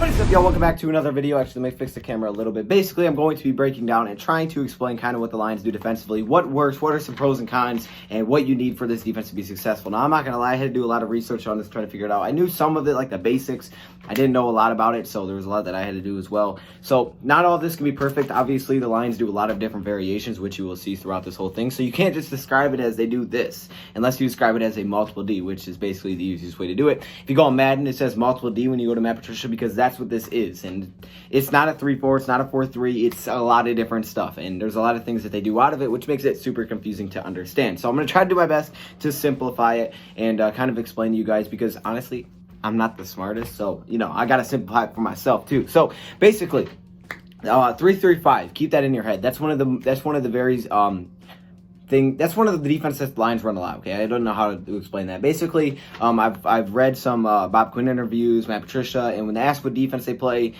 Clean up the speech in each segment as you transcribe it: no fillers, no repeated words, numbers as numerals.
What is up, y'all? Welcome back to another video. Actually, let me fix the camera a little bit. Basically, I'm going to be breaking down and trying to explain kind of what the Lions do defensively, what works, what are some pros and cons, and what you need for this defense to be successful. Now, I'm not going to lie, I had to do a lot of research on this, trying to figure it out. I knew some of it, like the basics. I didn't know a lot about it, so there was a lot that I had to do as well. So, not all of this can be perfect. Obviously, the Lions do a lot of different variations, which you will see throughout this whole thing. So, you can't just describe it as they do this, unless you describe it as a multiple D, which is basically the easiest way to do it. If you go on Madden, it says multiple D when you go to Matt Patricia, because that's what this is. And it's not a 3-4, it's not a 4-3, it's a lot of different stuff, and there's a lot of things that they do out of it, which makes it super confusing to understand. So I'm going to try to do my best to simplify it and kind of explain to you guys, because honestly, I'm not the smartest, so you know, I got to simplify it for myself too. So basically, 3-3-5, keep that in your head. That's one of the very that's one of the defenses the Lions run a lot. Okay, I don't know how to explain that. Basically, I've read some Bob Quinn interviews, Matt Patricia, and when they asked what defense they play,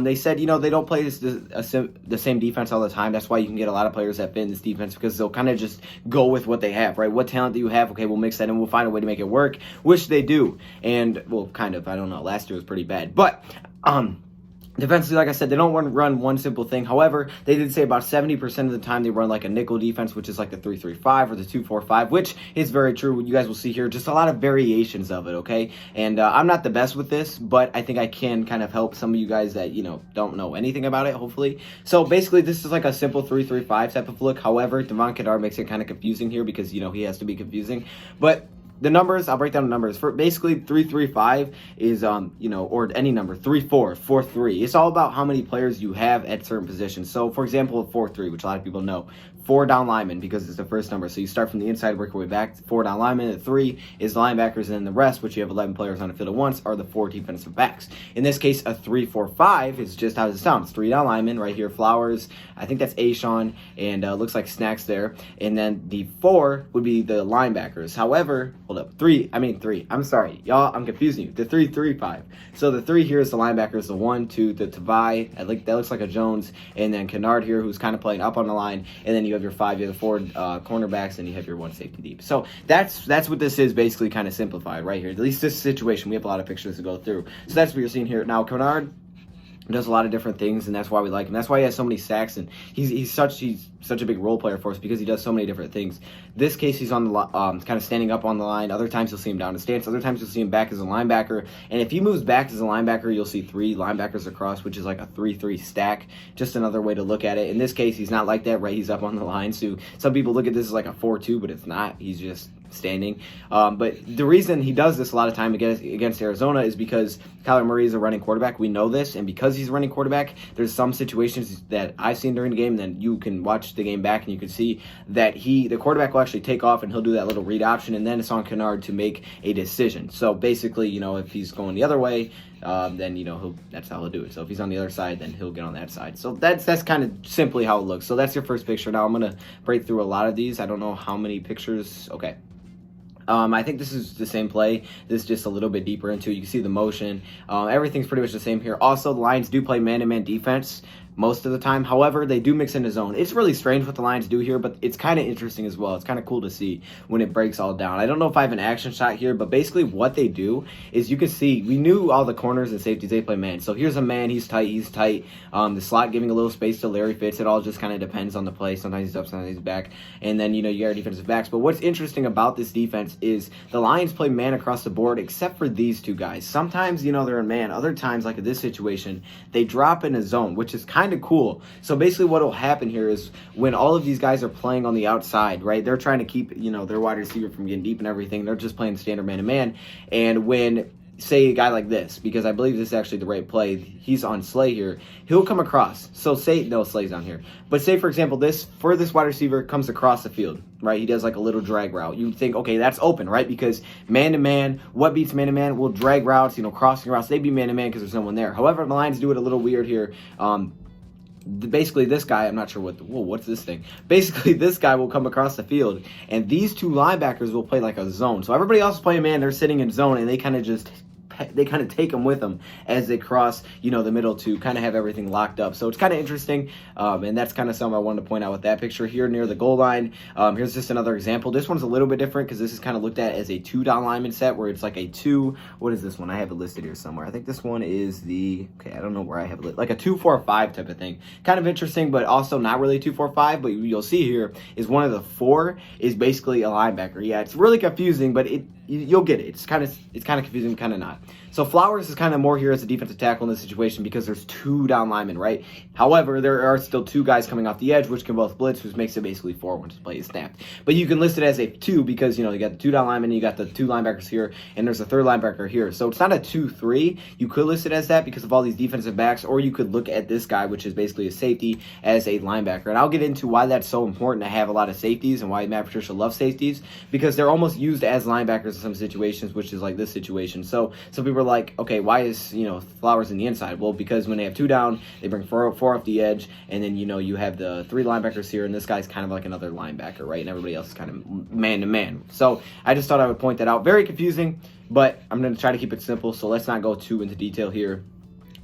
they said, you know, they don't play the same defense all the time. That's why you can get a lot of players that fit in this defense, because they'll kind of just go with what they have, right? What talent do you have? Okay, we'll mix that in. We'll find a way to make it work, which they do. And well, kind of. I don't know. Last year was pretty bad, but defensively, like I said, they don't run one simple thing. However, they did say about 70% of the time they run like a nickel defense, which is like the 3-3-5 or the 2-4-5, which is very true. You guys will see here just a lot of variations of it, okay? And I'm not the best with this, but I think I can kind of help some of you guys that, you know, don't know anything about it, hopefully. So basically, this is like a simple 3-3-5 type of look. However, Devon Kennard makes it kind of confusing here because, you know, he has to be confusing. But the numbers, I'll break down the numbers. For basically 3-3-5 is you know, or any number, 3-4, 4-3. It's all about how many players you have at certain positions. So for example, 4-3, which a lot of people know, 4 down linemen because it's the first number. So you start from the inside, work your way back. 4 down linemen. The 3 is linebackers, and then the rest, which you have 11 players on the field at once, are the 4 defensive backs. In this case, a 3-4-5 is just how it sounds. 3 down linemen right here. Flowers, I think that's Ashawn, and looks like Snacks there. And then the 4 would be the linebackers. However, hold up, 3. I'm sorry, y'all. I'm confusing you. The 3-3-5. So the 3 here is the linebackers. The 1, 2, the Tavai. That looks like a Jones, and then Kennard here, who's kind of playing up on the line, and then you have your 5, you have the 4 cornerbacks, and you have your 1 safety deep. So that's what this is, basically kind of simplified right here. At least this situation, we have a lot of pictures to go through. So that's what you're seeing here. Now, Kennard does a lot of different things, and that's why we like him. That's why he has so many sacks, and he's such a big role player for us, because he does so many different things. This case, he's on the kind of standing up on the line. Other times you'll see him down in stance. Other times you'll see him back as a linebacker. And if he moves back as a linebacker, you'll see 3 linebackers across, which is like a 3-3 stack. Just another way to look at it. In this case, he's not like that, right? He's up on the line. So some people look at this as like a 4-2, but it's not. He's just standing. But the reason he does this a lot of time against Arizona is because Kyler Murray is a running quarterback. We know this, and because he's a running quarterback, there's some situations that I've seen during the game, then you can watch the game back and you can see that the quarterback will actually take off and he'll do that little read option, and then it's on Kennard to make a decision. So basically, you know, if he's going the other way, then, you know, that's how he'll do it. So if he's on the other side, then he'll get on that side. So that's kind of simply how it looks. So that's your first picture. Now I'm going to break through a lot of these. I don't know how many pictures. Okay. I think this is the same play. This is just a little bit deeper into it. You can see the motion. Everything's pretty much the same here. Also, the Lions do play man-to-man defense most of the time. However, they do mix in the zone. It's really strange what the Lions do here, but it's kind of interesting as well. It's kind of cool to see when it breaks all down. I don't know if I have an action shot here, but basically what they do is, you can see, we knew all the corners and safeties, they play man. So here's a man, he's tight. The slot giving a little space to Larry Fitz. It all just kind of depends on the play. Sometimes he's up, sometimes he's back. And then, you know, you got our defensive backs. But what's interesting about this defense is the Lions play man across the board, except for these 2 guys. Sometimes, you know, they're in man. Other times, like in this situation, they drop in a zone, which is kind of cool. So basically what will happen here is, when all of these guys are playing on the outside, right, they're trying to keep, you know, their wide receiver from getting deep and everything. They're just playing standard man-to-man. And when, say, a guy like this, because I believe this is actually the right play, he's on Slay here, he'll come across. So say, no, Slay's down here. But say, for example, this wide receiver comes across the field, right? He does like a little drag route. You think, okay, that's open, right? Because man-to-man, what beats man-to-man? Will drag routes, you know, crossing routes. They beat man-to-man because there's no one there. However, the Lions do it a little weird here. Basically, this guy, I'm not sure what's this thing? Basically, this guy will come across the field, and these 2 linebackers will play like a zone. So everybody else is playing man, they're sitting in zone, and they kind of just kind of take them with them as they cross, you know, the middle to kind of have everything locked up. So it's kind of interesting, and that's kind of something I wanted to point out with that picture here near the goal line. Here's just another example. This one's a little bit different because this is kind of looked at as a 2-down lineman set where it's like a 2. What is this one? I have it listed here somewhere. I think this one is the, okay, I don't know where I have it, like a 2-4-5 type of thing. Kind of interesting, but also not really 2-4-5. But you'll see here is one of the 4 is basically a linebacker. Yeah, it's really confusing, but you'll get it. It's kind of confusing, kind of not. So Flowers is kind of more here as a defensive tackle in this situation because there's 2 down linemen, right? However, there are still 2 guys coming off the edge, which can both blitz, which makes it basically 4 once the play is snapped. But you can list it as a 2 because, you know, you got the 2 down linemen, you got the 2 linebackers here, and there's a 3rd linebacker here. So it's not a 2-3. You could list it as that because of all these defensive backs, or you could look at this guy, which is basically a safety, as a linebacker. And I'll get into why that's so important to have a lot of safeties and why Matt Patricia loves safeties, because they're almost used as linebackers in some situations, which is like this situation. So some people are like, okay, why is, you know, Flowers in the inside? Well, because when they have 2 down, they bring 4 off the edge, and then, you know, you have the 3 linebackers here, and this guy's kind of like another linebacker, right? And everybody else is kind of man-to-man. So I just thought I would point that out. Very confusing, but I'm going to try to keep it simple, so let's not go too into detail here.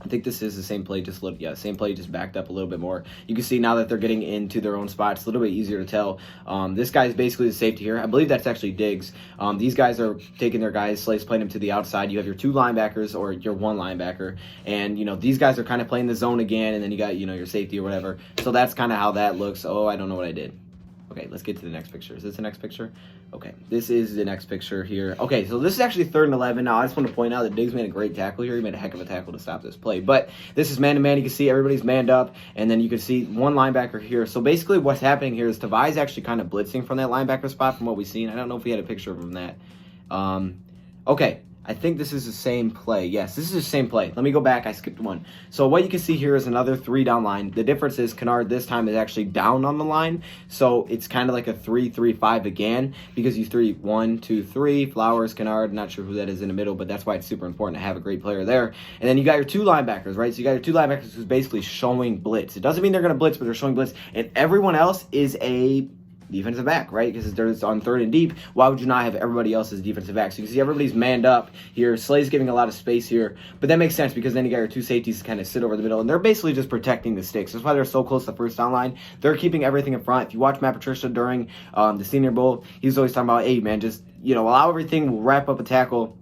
I think this is the same play, same play, just backed up a little bit more. You can see now that they're getting into their own spot. It's a little bit easier to tell. This guy is basically the safety here. I believe that's actually Diggs. These guys are taking their guys, Slade's playing them to the outside. You have your 2 linebackers or your 1 linebacker. And, you know, these guys are kind of playing the zone again, and then you got, you know, your safety or whatever. So that's kind of how that looks. Oh, I don't know what I did. Okay, let's get to the next picture. Is this the next picture? Okay, this is the next picture here. Okay, so this is actually 3rd and 11. Now, I just want to point out that Diggs made a great tackle here. He made a heck of a tackle to stop this play. But this is man-to-man. You can see everybody's manned up, and then you can see 1 linebacker here. So basically what's happening here is Tavai's actually kind of blitzing from that linebacker spot from what we've seen. I don't know if we had a picture from that. Okay. I think this is the same play. Yes, this is the same play. Let me go back. I skipped one. So what you can see here is another 3-down line. The difference is Kennard this time is actually down on the line. So it's kind of like a 3-3-5 again because you 1, 2, 3. Flowers, Kennard. Not sure who that is in the middle, but that's why it's super important to have a great player there. And then you got your 2 linebackers, right? So you got your 2 linebackers who's basically showing blitz. It doesn't mean they're going to blitz, but they're showing blitz. And everyone else is a defensive back, right? Because it's on 3rd and deep. Why would you not have everybody else as defensive back? So you can see everybody's manned up here. Slade's giving a lot of space here, but that makes sense because then you got your 2 safeties to kind of sit over the middle, and they're basically just protecting the sticks. That's why they're so close to the 1st down line. They're keeping everything in front. If you watch Matt Patricia during the Senior Bowl, he's always talking about, hey, man, just, you know, allow everything, we'll wrap up a tackle.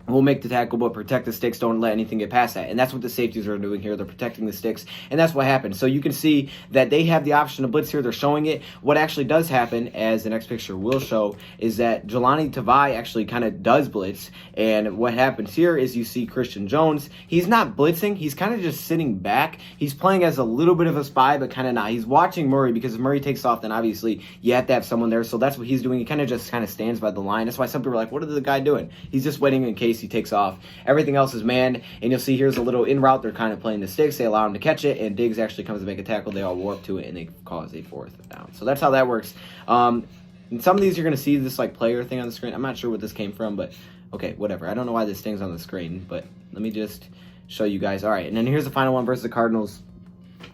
We'll make the tackle, but protect the sticks. Don't let anything get past that. And that's what the safeties are doing here. They're protecting the sticks, and that's what happened. So you can see that they have the option to blitz here. They're showing it. What actually does happen, as the next picture will show, is that Jelani Tavai actually kind of does blitz. And what happens here is you see Christian Jones. He's not blitzing. He's kind of just sitting back. He's playing as a little bit of a spy, but kind of not. He's watching Murray because if Murray takes off, then obviously you have to have someone there. So that's what he's doing. He kind of stands by the line. That's why some people are like, what is the guy doing? He's just waiting in case he takes off. Everything else is man, and you'll see here's a little in route. They're kind of playing the sticks. They allow him to catch it, and Diggs actually comes to make a tackle. They all warp to it, and they cause a 4th down. So that's how that works. And some of these you're going to see this like player thing on the screen. I'm not sure what this came from, but okay, whatever. I don't know why this thing's on the screen, but let me just show you guys. All right, and then here's the final one versus the Cardinals.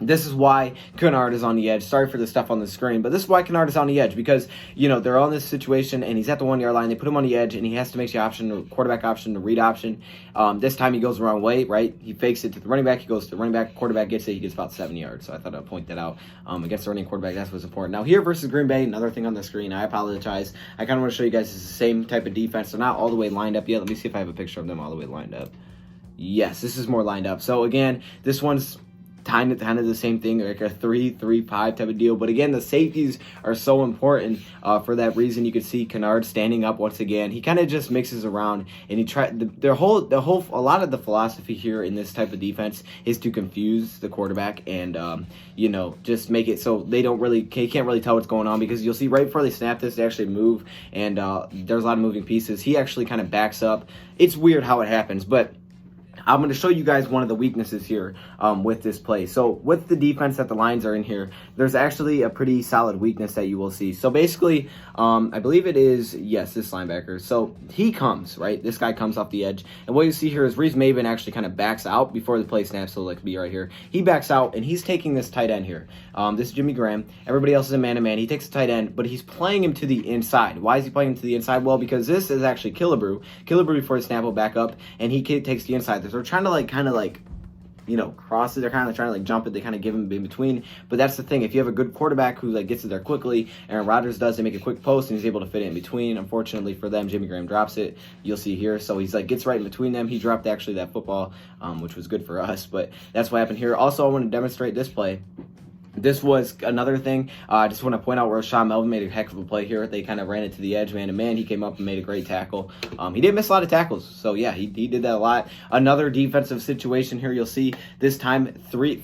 This is why Kennard is on the edge. Sorry for the stuff on the screen, but this is why Kennard is on the edge because, you know, they're on this situation and he's at the 1-yard line. They put him on the edge and he has to make the option, the quarterback option, the read option. This time he goes the wrong way, right? He fakes it to the running back. He goes to the running back. Quarterback gets it. He gets about 7 yards. So I thought I'd point that out. Against the running quarterback, that's what's important. Now here versus Green Bay, another thing on the screen. I apologize. I kind of want to show you guys it's the same type of defense. They're not all the way lined up yet. Let me see if I have a picture of them all the way lined up. Yes, this is more lined up. So again, this one's kind of the same thing, like a 3-3-5 type of deal. But again, the safeties are so important for that reason. You can see Kennard standing up once again. He kind of just mixes around, and he a lot of the philosophy here in this type of defense is to confuse the quarterback and you know, just make it so they can't really tell what's going on, because you'll see right before they snap this, they actually move, and there's a lot of moving pieces. He actually kind of backs up. It's weird how it happens, but I'm going to show you guys one of the weaknesses here with this play. So with the defense that the Lions are in here, there's actually a pretty solid weakness that you will see. So basically, I believe it is, yes, this linebacker. So he comes, right? This guy comes off the edge. And what you see here is Reese Maven actually kind of backs out before the play snaps. So like be right here. He backs out and he's taking this tight end here. This is Jimmy Graham. Everybody else is a man-to-man. He takes the tight end, but he's playing him to the inside. Why is he playing him to the inside? Well, because this is actually Killebrew. Killebrew before the snap will back up, and he takes the inside. They're trying to kind of cross it. They're kind of trying to jump it. They kind of give him in between. But that's the thing. If you have a good quarterback who gets it there quickly, Aaron Rodgers does, they make a quick post and he's able to fit it in between. Unfortunately for them, Jimmy Graham drops it. You'll see here. So he's gets right in between them. He dropped actually that football, which was good for us. But that's what happened here. Also, I want to demonstrate this play. This was another thing. I just want to point out where Sean Melvin made a heck of a play here. They kind of ran it to the edge, man-to-man. He came up and made a great tackle. He did miss a lot of tackles, so yeah, he did that a lot. Another defensive situation here, you'll see this time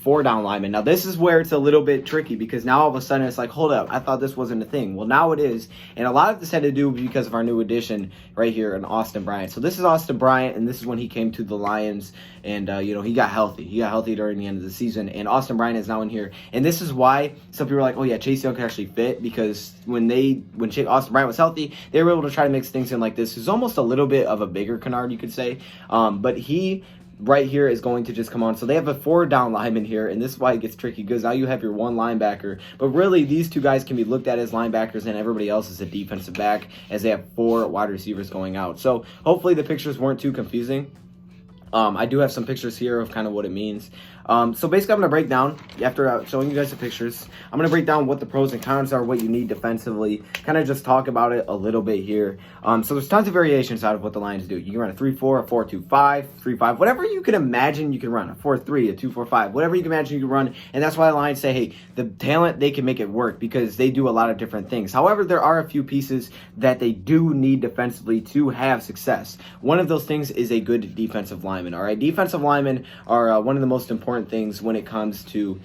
4 down linemen. Now, this is where it's a little bit tricky because now all of a sudden it's like, hold up, I thought this wasn't a thing. Well, now it is, and a lot of this had to do because of our new addition right here in Austin Bryant. So this is Austin Bryant, and this is when he came to the Lions, and he got healthy. He got healthy during the end of the season, and Austin Bryant is now in here, and this is why some people are like, oh yeah, Chase Young could actually fit, because when Austin Bryant was healthy, they were able to try to mix things in like this. He's almost a little bit of a bigger Kennard, you could say, but he right here is going to just come on. So they have a 4 down lineman here, and this is why it gets tricky, because now you have your 1 linebacker, but really these 2 guys can be looked at as linebackers and everybody else is a defensive back, as they have 4 wide receivers going out. So hopefully the pictures weren't too confusing. I do have some pictures here of kind of what it means. So basically I'm going to break down, after showing you guys the pictures, I'm going to break down what the pros and cons are, what you need defensively, kind of just talk about it a little bit here. So there's tons of variations out of what the Lions do. You can run a 3-4, a 4-2-5, 3-5, whatever you can imagine you can run, a 4-3, a 2-4-5, whatever you can imagine you can run. And that's why the Lions say, hey, the talent, they can make it work because they do a lot of different things. However, there are a few pieces that they do need defensively to have success. One of those things is a good defensive lineman, all right? Defensive linemen are one of the most important things when it comes to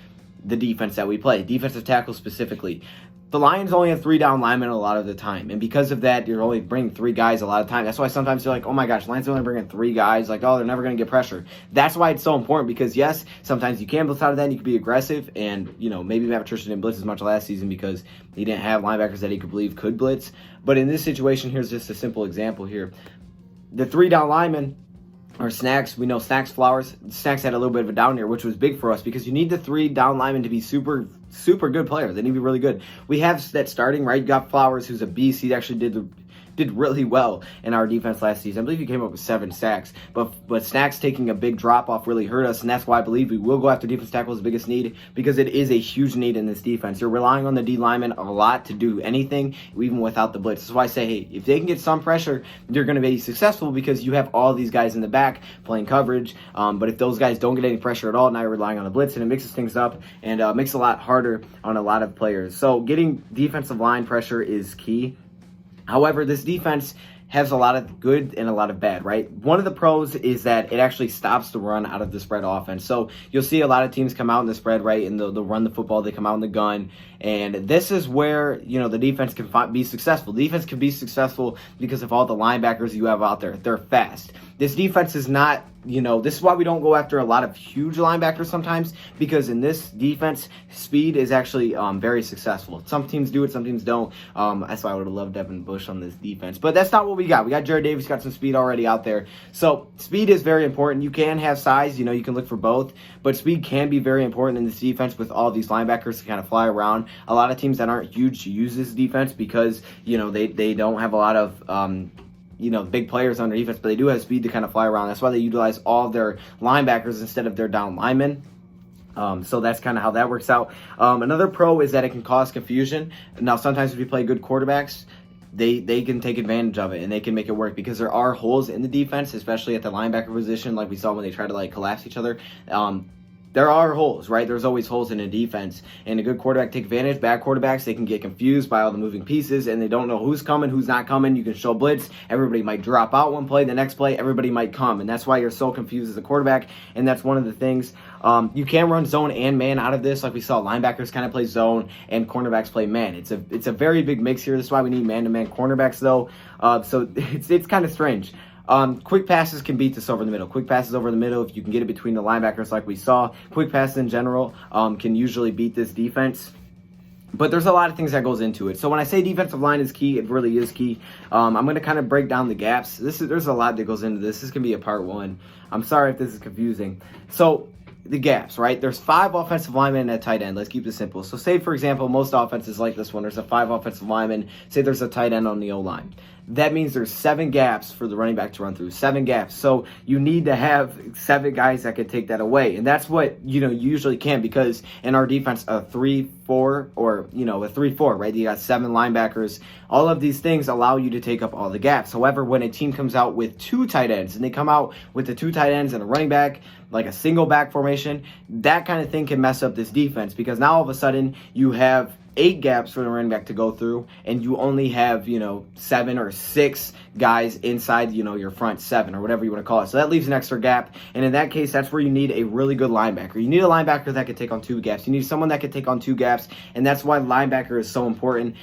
the defense that we play, defensive tackle specifically. The Lions only have 3 down linemen a lot of the time, and because of that, you're only bringing 3 guys a lot of time. That's why sometimes you're like, oh my gosh, Lions are only bringing 3 guys, like, oh, they're never going to get pressure. That's why it's so important, because yes, sometimes you can blitz out of that, and you can be aggressive, and maybe Matt Patricia didn't blitz as much last season because he didn't have linebackers that he could believe could blitz. But in this situation, here's just a simple example here. The 3 down linemen or Snacks, we know Snacks Flowers. Snacks had a little bit of a down year, which was big for us because you need the 3 down linemen to be super good players. They need to be really good. We have that starting, right? You got Flowers, who's a beast. He actually did really well in our defense last season. I believe he came up with 7 sacks. But Snacks taking a big drop off really hurt us, and that's why I believe we will go after defense tackle as the biggest need, because it is a huge need in this defense. You're relying on the D linemen a lot to do anything, even without the blitz. That's why I say, hey, if they can get some pressure, you're going to be successful because you have all these guys in the back playing coverage. But if those guys don't get any pressure at all, now you're relying on the blitz, and it mixes things up and makes it a lot harder on a lot of players. So getting defensive line pressure is key. However, this defense has a lot of good and a lot of bad, right? One of the pros is that it actually stops the run out of the spread offense. So you'll see a lot of teams come out in the spread, right, and they'll run the football, they come out in the gun, and this is where, the defense can be successful. The defense can be successful because of all the linebackers you have out there. They're fast. This defense is not, this is why we don't go after a lot of huge linebackers sometimes, because in this defense, speed is actually very successful. Some teams do it, some teams don't. That's why I would have loved Devin Bush on this defense. But that's not what we got. We got Jared Davis, got some speed already out there. So speed is very important. You can have size, you can look for both, but speed can be very important in this defense with all these linebackers to kind of fly around. A lot of teams that aren't huge use this defense because, they don't have a lot of big players on their defense, but they do have speed to kind of fly around. That's why they utilize all of their linebackers instead of their down linemen. So that's kind of how that works out. Another pro is that it can cause confusion. Now, sometimes if you play good quarterbacks, they can take advantage of it and they can make it work because there are holes in the defense, especially at the linebacker position, like we saw when they try to collapse each other. There are holes, right? There's always holes in a defense, and a good quarterback take advantage. Bad quarterbacks, they can get confused by all the moving pieces, and they don't know who's coming, who's not coming. You can show blitz. Everybody might drop out one play. The next play, everybody might come, and that's why you're so confused as a quarterback, and that's one of the things. You can run zone and man out of this, like we saw. Linebackers kind of play zone, and cornerbacks play man. It's a very big mix here. That's why we need man-to-man cornerbacks, though. So it's kind of strange. Quick passes can beat this over the middle. Quick passes over the middle, if you can get it between the linebackers like we saw. Quick passes in general can usually beat this defense. But there's a lot of things that goes into it. So when I say defensive line is key, it really is key. I'm going to kind of break down the gaps. There's a lot that goes into this. This can be a part one. I'm sorry if this is confusing. So the gaps, right? There's 5 offensive linemen at tight end. Let's keep this simple. So say, for example, most offenses like this one, there's a 5 offensive linemen. Say there's a tight end on the O-line. That means there's 7 gaps for the running back to run through. 7 gaps. So you need to have 7 guys that can take that away. And that's what, you usually can, because in our defense, a 3-4 or, a 3-4, right? You got 7 linebackers. All of these things allow you to take up all the gaps. However, when a team comes out with 2 tight ends and they come out with the 2 tight ends and a running back, like a single back formation, that kind of thing can mess up this defense, because now all of a sudden you have 8 gaps for the running back to go through, and you only have, 7 or 6 guys inside, your front 7 or whatever you want to call it. So that leaves an extra gap, and in that case, that's where you need a really good linebacker. You need a linebacker that can take on 2 gaps. You need someone that can take on 2 gaps, and that's why linebacker is so important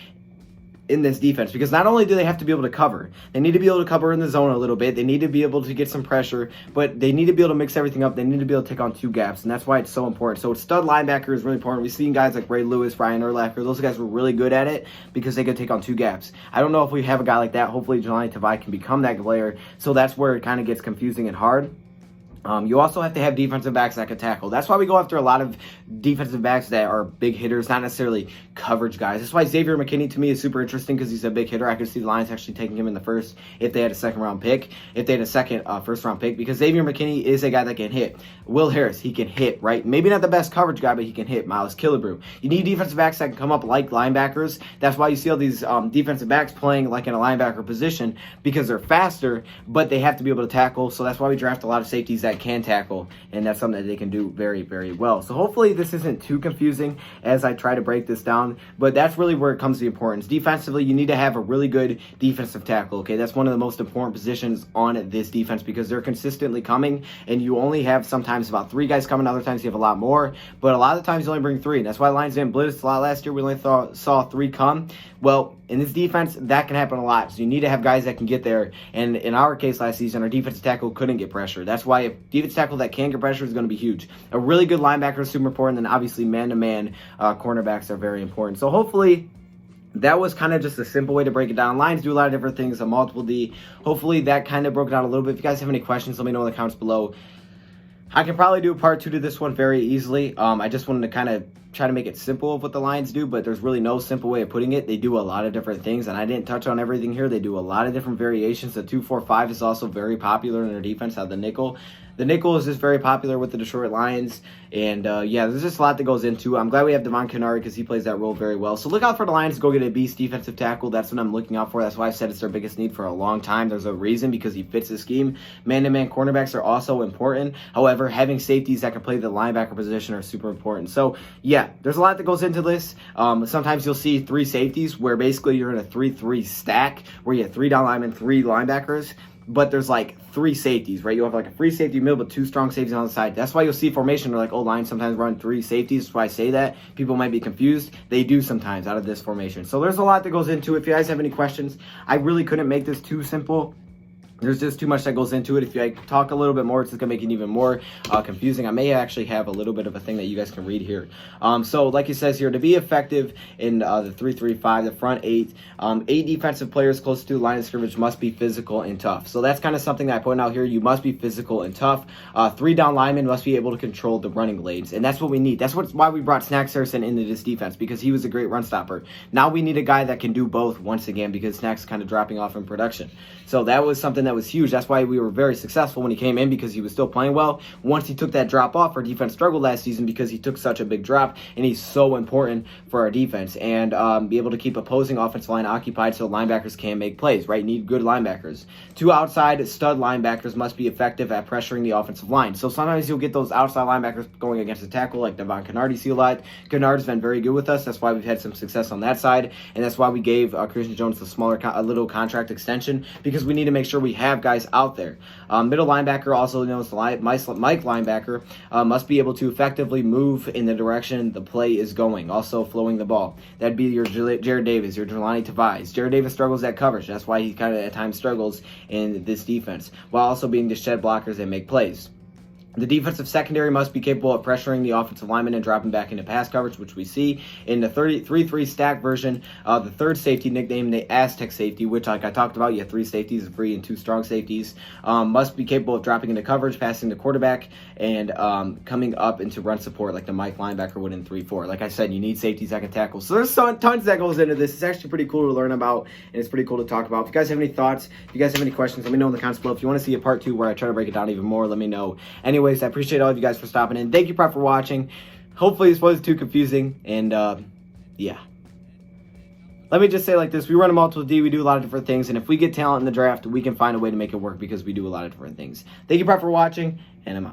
in this defense, because not only do they have to be able to cover, they need to be able to cover in the zone a little bit, they need to be able to get some pressure, but they need to be able to mix everything up. They need to be able to take on 2 gaps, and that's why it's so important. So stud linebacker is really important. We've seen guys like Ray Lewis, Ryan Urlacher, those guys were really good at it because they could take on 2 gaps. I don't know if we have a guy like that. Hopefully Jelani Tavai can become that player, so that's where it kind of gets confusing and hard. You also have to have defensive backs that can tackle. That's why we go after a lot of defensive backs that are big hitters, not necessarily coverage guys. That's why Xavier McKinney to me is super interesting, because he's a big hitter. I could see the Lions actually taking him in the first if they had a second-round pick, if they had a second first-round pick, because Xavier McKinney is a guy that can hit. Will Harris, he can hit, right? Maybe not the best coverage guy, but he can hit. Miles Killebrew. You need defensive backs that can come up like linebackers. That's why you see all these defensive backs playing like in a linebacker position, because they're faster, but they have to be able to tackle. So that's why we draft a lot of safeties that can tackle, and that's something that they can do very, very well. So hopefully this isn't too confusing as I try to break this down, but that's really where it comes to the importance. Defensively, you need to have a really good defensive tackle, okay? That's one of the most important positions on this defense, because they're consistently coming, and you only have sometimes about 3 guys coming, other times you have a lot more, but a lot of the times you only bring 3, and that's why Lions didn't blitz a lot last year. We only saw 3 come. Well, in this defense, that can happen a lot, so you need to have guys that can get there, and in our case last season, our defensive tackle couldn't get pressure. That's why a defensive tackle that can get pressure is going to be huge. A really good linebacker is super important, and obviously man-to-man cornerbacks are very important. So hopefully that was kind of just a simple way to break it down. Lions do a lot of different things, a multiple D. Hopefully that kind of broke it down a little bit. If you guys have any questions, let me know in the comments below. I can probably do a part 2 to this one very easily. I just wanted to kind of try to make it simple of what the Lions do, but there's really no simple way of putting it. They do a lot of different things, and I didn't touch on everything here. They do a lot of different variations. The 2-4-5 is also very popular in their defense. How the nickel is just very popular with the Detroit Lions, and yeah, there's just a lot that goes into it. I'm glad we have Devon Kennard, because he plays that role very well. So look out for the Lions to go get a beast defensive tackle. That's what I'm looking out for. That's why I've said it's their biggest need for a long time. There's a reason, because he fits the scheme. Man-to-man cornerbacks are also important. However, having safeties that can play the linebacker position are super important. So yeah, there's a lot that goes into this. Sometimes you'll see 3 safeties, where basically you're in a 3-3 stack, where you have 3 down linemen, 3 linebackers, but there's like 3 safeties, right? You'll have like a free safety middle, but 2 strong safeties on the side. That's why you'll see formation, they're like, oh, Lions sometimes run 3 safeties. That's why I say that. People might be confused. They do sometimes out of this formation. So there's a lot that goes into it. If you guys have any questions, I really couldn't make this too simple. There's just too much that goes into it. If I talk a little bit more, it's just going to make it even more confusing. I may actually have a little bit of a thing that you guys can read here. So like it says here, to be effective in the 3-3-5, the front 8, 8 defensive players close to the line of scrimmage must be physical and tough. So that's kind of something that I point out here. You must be physical and tough. 3 down linemen must be able to control the running lanes, and that's what we need. That's why we brought Snacks Harrison into this defense, because he was a great run stopper. Now we need a guy that can do both once again, because Snacks is kind of dropping off in production. So that was something that was huge. That's why we were very successful when he came in, because he was still playing well. Once he took that drop off, our defense struggled last season because he took such a big drop, and he's so important for our defense, and be able to keep opposing offensive line occupied so linebackers can make plays, right? Need good linebackers. 2 outside stud linebackers must be effective at pressuring the offensive line. So sometimes you'll get those outside linebackers going against the tackle, like Devon Kennard. You see a lot. Kennard's been very good with us. That's why we've had some success on that side, and that's why we gave Christian Jones a little contract extension, because we need to make sure we have guys out there. Middle linebacker, also known as the Mike linebacker, must be able to effectively move in the direction the play is going, also flowing the ball. That'd be your Jared Davis, your Jelani Tavai. Jared Davis struggles at coverage. That's why he kind of at times struggles in this defense, while also being to shed blockers and make plays. The defensive secondary must be capable of pressuring the offensive lineman and dropping back into pass coverage, which we see in the 3-3 stack version. The third safety, nicknamed the Aztec safety, which, like I talked about, you have 3 safeties, 3 and 2 strong safeties, must be capable of dropping into coverage, passing the quarterback, and coming up into run support like the Mike linebacker would in 3-4. Like I said, you need safeties that can tackle. So there's tons that goes into this. It's actually pretty cool to learn about, and it's pretty cool to talk about. If you guys have any thoughts, if you guys have any questions, let me know in the comments below. If you want to see a part 2 where I try to break it down even more, let me know. Anyways, I appreciate all of you guys for stopping in. Thank you, Prep, for watching. Hopefully this wasn't too confusing, and yeah. Let me just say like this, we run a multiple D, we do a lot of different things, and if we get talent in the draft, we can find a way to make it work because we do a lot of different things. Thank you, Prep, for watching, and I'm out.